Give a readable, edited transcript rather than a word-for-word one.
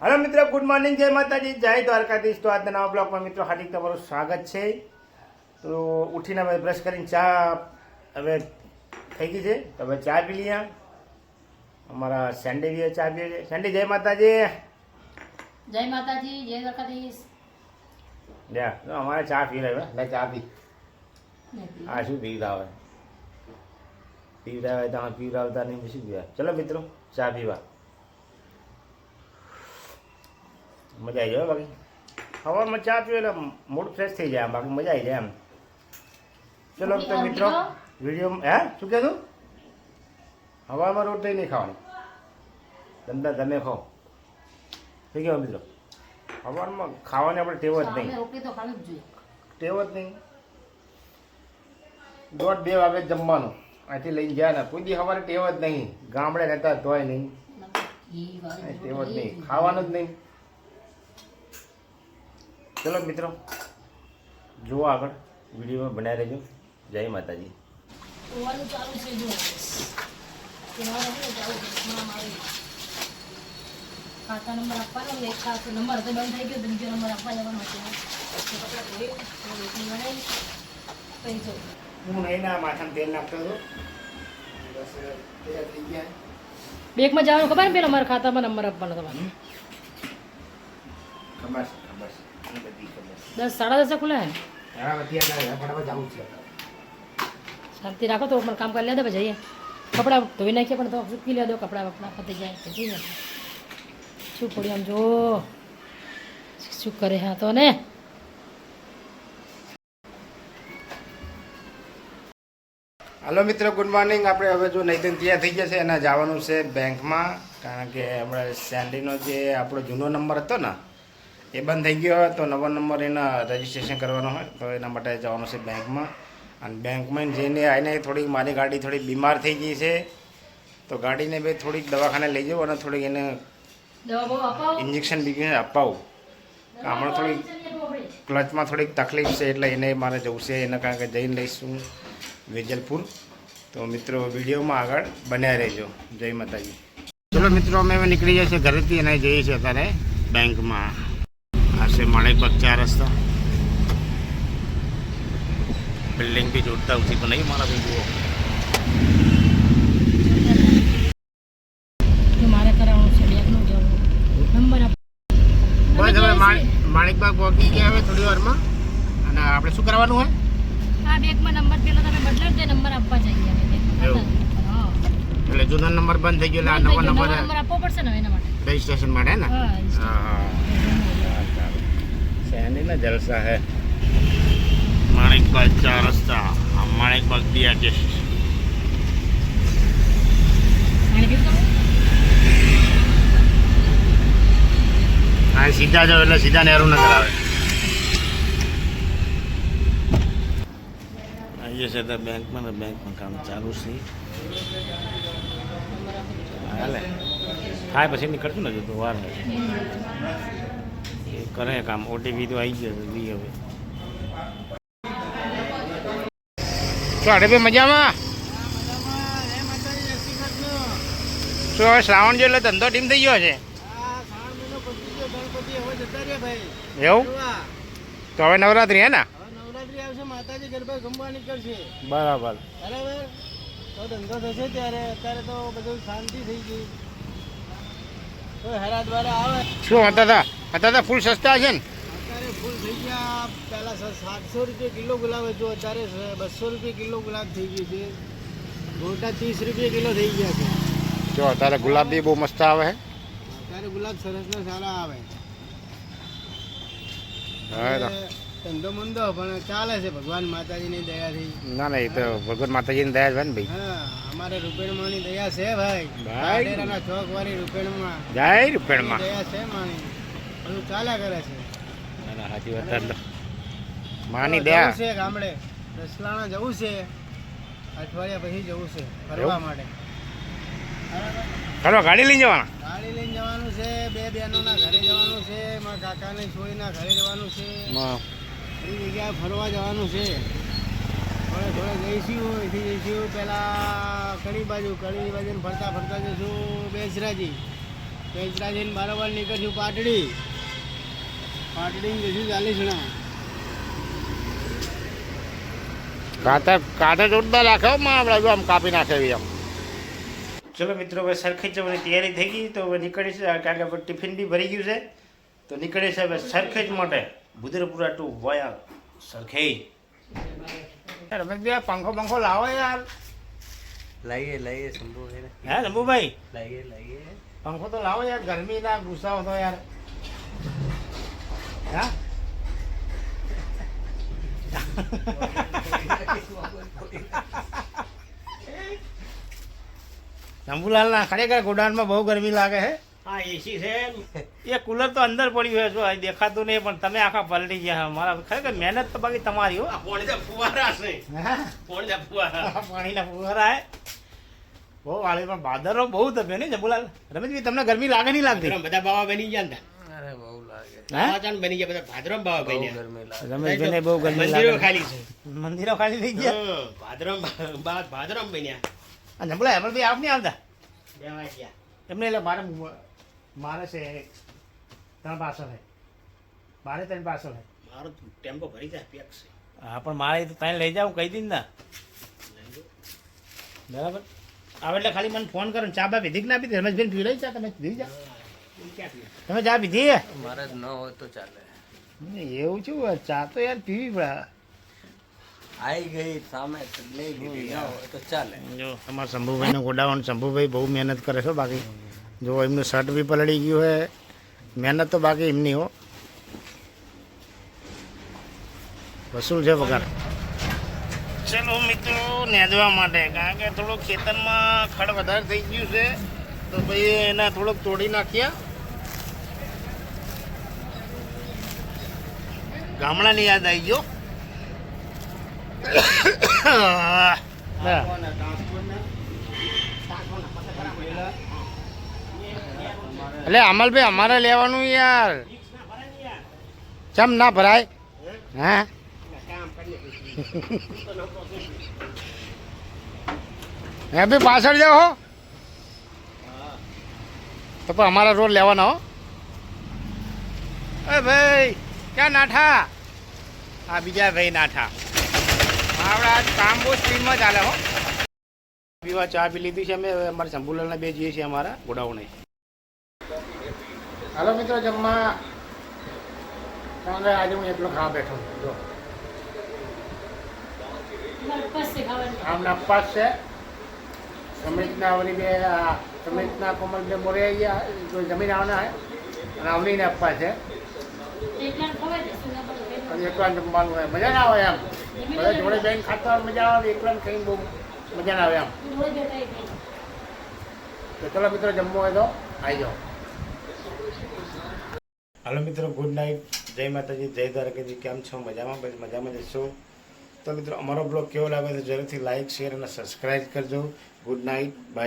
Hello मित्रों, good morning, जय माताजी, जय द्वारकाधीश। तो आज नवा ब्लॉग में मित्रों हार्दिक તમારું સ્વાગત છે। તો ઉઠીને હવે બ્રશ કરીને ચા હવે થઈ ગઈ છે, તો હવે ચા પી લઈએ। અમારા સેન્ડી બી ચા પીએ છે। સેન્ડી જય માતાજી। જય માતાજી, જય દ્વારકાધીશ। લે તો અમારે ચા પી રહ્યો લે ચા પી આ શું પીવડાવે તો પીવડાવતા નહીં શું પીવા। ચલો મિત્રો ચા પીવા મજા આવી જાય। બાકી સવારમાં ચા પીવે એટલે મૂડ ફ્રેશ થઈ જાય, બાકી મજા આવી જાય એમ। ચલો તો મિત્રો વિડીયો હે શું કહેતું સવારમાં રોટલી નહીં ખાવાની, ધંધા તમે ખાઓ શું કહેવાય મિત્રો। સવારમાં ખાવાની આપણે ટેવ જ નહીં, ટેવ જ નહીં। 1:30-2 વાગે જમવાનું અહીંથી લઈને ગયા ને કોઈ દી સવારે ટેવ જ નહીં, ગામડે રહેતા તોય નહીં ટેવ જ નહીં, ખાવાનું જ નહીં। ચલો મિત્રો જુઓ આગળ વિડીયોમાં બનાવી રહેજો। જય માતાજી। ખાતા નંબર આપવાનો, એક ખાતો નંબર તો બંધ થઈ ગયો, બીજો નંબર આપવા જવાનો હતો। હું નહીં ના માથામાં તેલ નાખતો હતો, બસ તૈયાર થઈ ગયા। બેંકમાં જવાનું ખબર ને પેલો મારા ખાતામાં નંબર આપવાનો તમારે ખબર ખબર 10-10:30 ખુલે ને શાંતિ રાખો તો પણ કામ કરી લે દો પછી જઈએ। કપડાં ધોઈ નાખીએ પણ તો સૂકી લે દો, કપડાં વપડા પતી જાય તો જઈએ। શું પડ્યું આમ જો શું કરે હા તો ને। હલો મિત્રો, ગુડ મોર્નિંગ। આપણે હવે જો નહીં તૈયાર થઈ ગયા છે, એના જવાનું છે બેંકમાં, કારણ કે આપણે સેન્ડીનો જે આપણો જૂનો નંબર હતો ને એ બંધ થઈ ગયો હોય, તો નવો નંબર એના રજીસ્ટ્રેશન કરવાનો હોય, તો એના માટે જવાનું છે બેંકમાં। અને બેંકમાં જઈને આવીને થોડીક મારી ગાડી થોડીક બીમાર થઈ ગઈ છે, તો ગાડીને બે થોડીક દવાખાને લઈ જાઉં અને થોડીક એને ઇન્જેક્શન બીજું અપાવું। હમણાં થોડીક ક્લચમાં થોડીક તકલીફ છે, એટલે એને મારે જવું છે, એના કારણ કે જઈને લઈશું વેજલપુર। તો મિત્રો વિડીયોમાં આગળ બન્યા રહેજો। જય માતાજી। ચલો મિત્રો અમે હવે નીકળી જાય છે ઘરેથી અને જઈએ છીએ અત્યારે બેંકમાં। આ છે માણેકબાગ 4 રસ્તા, બિલ્ડિંગ બી જોડતા ઉઠી તો નહીં મારા ભાઈ જુઓ। મારે કરાવવાનું છે બેંકનું જવું નંબર બસ હવે માણેકબાગ પહોંચી ગયા હવે થોડી વારમાં। અને આપણે શું કરવાનું હોય આ બેંકમાં નંબર પેલો તમે બદલાવ તે નંબર આપવા જઈએ એવું? એટલે જૂનો નંબર બંધ થઈ ગયો એટલે આ નવો નંબર આપવો પડશે ને એના માટે રજીસ્ટ્રેશન માટે ને। હા હા સેન્ડી ના જલસા है। माणिकबाग 4 रस्ता, माणिकबाग DRTS। हाँ सीधा जाओ એટલે સીધા નેहरू નગર આવે। आइए से बैंक में काम चालू છે। હાલે થાય પછી નીકળતું ને તો વાર હે કરે કામ। ઓટીપી તો આવી ગયો દી હવે શું બે મજામાં? શું હવે શ્રાવણ જો એટલે ધંધો ટીમ થઈ ગયો છે એવું? તો હવે નવરાત્રી હે ને? નવરાત્રી આવશે, માતાજી ગરબા ગમવા નીકળશે બરાબર બરાબર, તો ધંધો થશે ત્યારે। અત્યારે તો બધું શાંતિ થઈ ગઈ, કોઈ હેરા દ્વારા આવે। શું હતા ફૂલ સસ્તા છે ને અત્યારે ફૂલ થઈ ગયા। પહેલા 700 રૂપિયા કિલો ગુલાબ હતું, અત્યારે 200 રૂપિયા કિલો ગુલાબ થઈ ગયું છે। ગોટા 30 રૂપિયા કિલો થઈ ગયા છે। જો અત્યારે ગુલાબ બી બહુ મસ્ત આવે છે, અત્યારે ગુલાબ સરસ ને સારા આવે। ધંધો મંદો પણ ચાલે છે, ભગવાન માતાજીની દયાથી। ના ના એ તો ભગવાન માતાજીની દયા છે ને ભાઈ। હા અમારે રૂપેણમાંની દયા છે ભાઈ, ભાઈ ચોક વાળી રૂપેણમાં જય રૂપેણમાં દયા છે માની, બધું ચાલ્યા કરે છે। સાચી વાત માની દયા છે। ગામડે રસલાણા જવું છે, અઠવાડિયા પછી જવું છે ફરવા માટે। ખરો ગાડી લઈને જવાના? ગાડી લઈને જવાનું છે, 2 બહેનોના ઘરે જવાનું છે, મારા કાકાને છોડીના ઘરે જવાનું છે, એ જગ્યાએ ફરવા જવાનું છે। થોડે જઈશું, અહીંથી જઈશું પહેલાં કડી બાજુ ફરતા જઈશું બેસરાજી, પેચરા જઈને બરાબર નીકળશું પાટડી જઈશું ચાલીસણા. કાંઠે જોરદાર રાખે આપણે જો આમ કાપી નાખે એવી આમ. ચલો મિત્રો હવે સરખેજ જવાની તૈયારી થઈ ગઈ તો હવે નીકળી છે કારણ કે હવે ટિફિન બી ભરી ગયું છે તો નીકળે છે હવે સરખેજ માટે ભુદરપુરા ટુ વયા સરખેજ. રમેશભાઈ પંખો લાવો યાર. લાઈએ શંભુ હે શંભુભાઈ લાઈએ પંખો તો લાવો યાર ગરમી ના ગુસ્સાઓ તો યાર. હા શંભુલાલ ના ખરેખર ગોડાઉનમાં બહુ ગરમી લાગે છે. હા એસી છે. એ કુલર તો અંદર પડ્યું છે જો દેખાતું નહીં પણ તમે આખા પલટી ગયા મારા ખરેખર મહેનત તો બાકી તમારી હો. પાણીના ફુવારા છે. પાણીના ફુવારા હે બહુ વાળી પણ ભાદરો બહુ તપે ને જબુલાલ. રમેશભાઈ તમને ગરમી લાગે નહીં લાગતી? બધા બાવા બની ગયા ને. અરે બહુ લાગે. બાવા બની ગયા બધા ભાદરમ બાવા બન્યા. ગરમી લાગે. રમેશભાઈને બહુ ગરમી મંદિરો લાગે. ખાલી છે. મંદિરો ખાલી થઈ ગયા. ભાદરમ બન્યા. અને જબુલાલ એમલભાઈ આપ નહીં આવતા બેવા ગયા. એમને એટલે મારે છે 3 પાર્સલ છે. મારે 3 પાર્સલ છે. મારો ટેમ્પો ભરી જાય પેક છે. હા પણ મારે તો ત્યાં લઈ જાઉં કહી દીધું ને બરાબર. આવે એટલે ખાલી મને ફોન કરો ચા બા પીધી કે ના પીધી? રમેશભાઈ પીવડાવી ચા તમે પીધી ચા? તમે ચા પીધી હે? મારે જ ન હોય તો ચાલે. એવું છું ચા તો યાર પીવી પડે. આવી ગઈ સામે તો લઈ લીધી. ન હોય તો ચાલે. જો અમારા શંભુભાઈનું ગોડાઉન. શંભુભાઈ બહુ મહેનત કરે છે બાકી જો એમનું શર્ટ બી પલળી ગયું હોય મહેનત તો બાકી એમની હો. વસૂલ છે પગાર. ચલો મિત્રો નેદવા માટે કારણ કે થોડુંક ખેતરમાં ખડ વધારે થઈ ગયું છે તો ભાઈ એના થોડુંક તોડી નાખ્યા. ગામડાની યાદ આવી ગયો. એટલે અમલભાઈ અમારે લેવાનું યાર. ચમ ના ભરાય? હા હે ભાઈ પાછળ જાઓ હો તો પણ અમારા રોડ લેવાના હો. એ ભાઈ ક્યાં નાઠા? હા બીજા ભાઈ નાઠા. આપણે આજ કામ બહુ સ્પીડમાં ચાલે હો. પીવા ચા પી લીધી છે અમે. હવે અમારા શંભુલાલના બે જઈએ છીએ અમારા ગોડાઉને. હાલો મિત્રો જમવા કારણ કે આજે હું એકલો ખાવા બેઠો છું. જો આમના અપ્પાસ છે. સમિતના આવની બે સમિતના કોમલ બે મોરે આવી ગયા તો જમીન આવવાના હે અને આવનીને અપ્પા છે. અને એકલા જમવાનું હોય મજા ના આવે એમ. બધા જોડે બેન ખાતા હોય મજા આવે. એકલા કંઈ બહુ મજા ના આવે એમ. તો ચલો મિત્રો જમવું હોય તો આવી જાઓ. હાલો મિત્રો ગુડ નાઇટ. જય માતાજી જય દ્વારકાજી. કેમ છો? મજામાં? બસ મજામાં જશો. તો મિત્રો અમારો બ્લોગ કેવો લાગે તો જરૂરથી લાઇક શેર અને સબસ્ક્રાઈબ કરજો. Good night bye.